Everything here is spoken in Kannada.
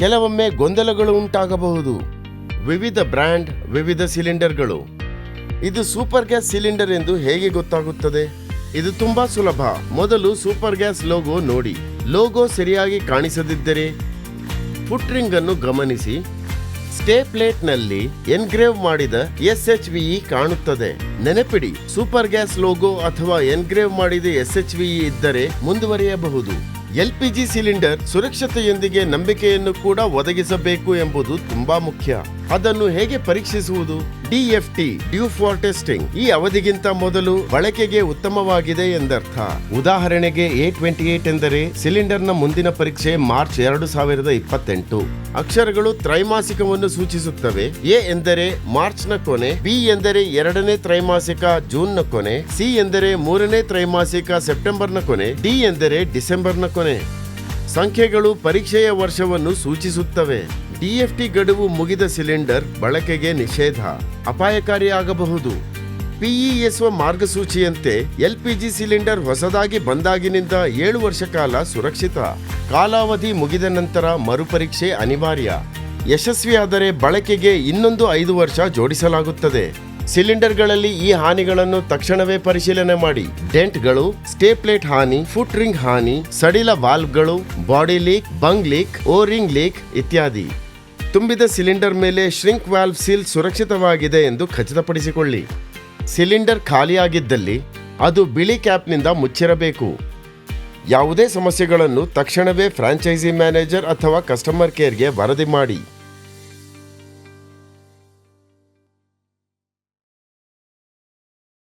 ಕೆಲವೊಮ್ಮೆ ಗೊಂದಲಗಳು ಉಂಟಾಗಬಹುದು. ವಿವಿಧ ಬ್ರ್ಯಾಂಡ್, ವಿವಿಧ ಸಿಲಿಂಡರ್ಗಳು. ಇದು ಸೂಪರ್ ಗ್ಯಾಸ್ ಸಿಲಿಂಡರ್ ಎಂದು ಹೇಗೆ ಗೊತ್ತಾಗುತ್ತದೆ? ಇದು ತುಂಬಾ ಸುಲಭ. ಮೊದಲು ಸೂಪರ್ ಗ್ಯಾಸ್ ಲೋಗೋ ನೋಡಿ. ಲೋಗೋ ಸರಿಯಾಗಿ ಕಾಣಿಸದಿದ್ದರೆ ಫುಟ್ ರಿಂಗ್ ಅನ್ನು ಗಮನಿಸಿ. ಸ್ಟೇ ಪ್ಲೇಟ್ ನಲ್ಲಿ ಎನ್ಗ್ರೇವ್ ಮಾಡಿದ SHVE ಕಾಣುತ್ತದೆ. ನೆನಪಿಡಿ, ಸೂಪರ್ ಗ್ಯಾಸ್ ಲೋಗೋ ಅಥವಾ ಎನ್ಗ್ರೇವ್ ಮಾಡಿದ SHVE ಇದ್ದರೆ ಮುಂದುವರಿಯಬಹುದು. LPG ಸಿಲಿಂಡರ್ ಸುರಕ್ಷತೆಯೊಂದಿಗೆ ನಂಬಿಕೆಯನ್ನು ಕೂಡ ಒದಗಿಸಬೇಕು ಎಂಬುದು ತುಂಬಾ ಮುಖ್ಯ. ಅದನ್ನು ಹೇಗೆ ಪರೀಕ್ಷಿಸುವುದು? DFT, due for testing. ಈ ಅವಧಿಗಿಂತ ಮೊದಲು ಬಳಕೆಗೆ ಉತ್ತಮವಾಗಿದೆ ಎಂದರ್ಥ. ಉದಾಹರಣೆಗೆ A28 ಎಂದರೆ ಸಿಲಿಂಡರ್ನ ಮುಂದಿನ ಪರೀಕ್ಷೆ ಮಾರ್ಚ್ 2028. ಅಕ್ಷರಗಳು ತ್ರೈಮಾಸಿಕವನ್ನು ಸೂಚಿಸುತ್ತವೆ. A ಎಂದರೆ ಮಾರ್ಚ್ನ ಕೊನೆ, B ಎಂದರೆ 2ನೇ ತ್ರೈಮಾಸಿಕ ಜೂನ್ನ ಕೊನೆ, C ಎಂದರೆ 3ನೇ ತ್ರೈಮಾಸಿಕ ಸೆಪ್ಟೆಂಬರ್ನ ಕೊನೆ, D ಎಂದರೆ ಡಿಸೆಂಬರ್ನ ಕೊನೆ. ಸಂಖ್ಯೆಗಳು ಪರೀಕ್ಷೆಯ ವರ್ಷವನ್ನು ಸೂಚಿಸುತ್ತವೆ. DFT ಗಡುವು ಮುಗಿದ ಸಿಲಿಂಡರ್ ಬಳಕೆಗೆ ನಿಷೇಧ, ಅಪಾಯಕಾರಿಯಾಗಬಹುದು. PESO ಮಾರ್ಗಸೂಚಿಯಂತೆ LPG ಸಿಲಿಂಡರ್ ಹೊಸದಾಗಿ ಬಂದಾಗಿನಿಂದ 7 ವರ್ಷ ಕಾಲ ಸುರಕ್ಷಿತ. ಕಾಲಾವಧಿ ಮುಗಿದ ನಂತರ ಮರುಪರೀಕ್ಷೆ ಅನಿವಾರ್ಯ. ಯಶಸ್ವಿಯಾದರೆ ಬಳಕೆಗೆ ಇನ್ನೊಂದು 5 ವರ್ಷ ಜೋಡಿಸಲಾಗುತ್ತದೆ. ಸಿಲಿಂಡರ್ಗಳಲ್ಲಿ ಈ ಹಾನಿಗಳನ್ನು ತಕ್ಷಣವೇ ಪರಿಶೀಲನೆ ಮಾಡಿ. ಡೆಂಟ್ಗಳು, ಸ್ಟೇ ಪ್ಲೇಟ್ ಹಾನಿ, ಫುಟ್ ರಿಂಗ್ ಹಾನಿ, ಸಡಿಲ ವಾಲ್ವ್ಗಳು, ಬಾಡಿ ಲೀಕ್, ಬಂಗ್ ಲೀಕ್, ಓ ರಿಂಗ್ ಲೀಕ್ ಇತ್ಯಾದಿ. ತುಂಬಿದ ಸಿಲಿಂಡರ್ ಮೇಲೆ ಶ್ರಿಂಕ್ ವಾಲ್ವ್ ಸೀಲ್ ಸುರಕ್ಷಿತವಾಗಿದೆ ಎಂದು ಖಚಿತಪಡಿಸಿಕೊಳ್ಳಿ. ಸಿಲಿಂಡರ್ ಖಾಲಿಯಾಗಿದ್ದಲ್ಲಿ ಅದು ಬಿಳಿ ಕ್ಯಾಪ್ನಿಂದ ಮುಚ್ಚಿರಬೇಕು. ಯಾವುದೇ ಸಮಸ್ಯೆಗಳನ್ನು ತಕ್ಷಣವೇ ಫ್ರಾಂಚೈಸಿ ಮ್ಯಾನೇಜರ್ ಅಥವಾ ಕಸ್ಟಮರ್ ಕೇರ್ಗೆ ವರದಿ ಮಾಡಿ.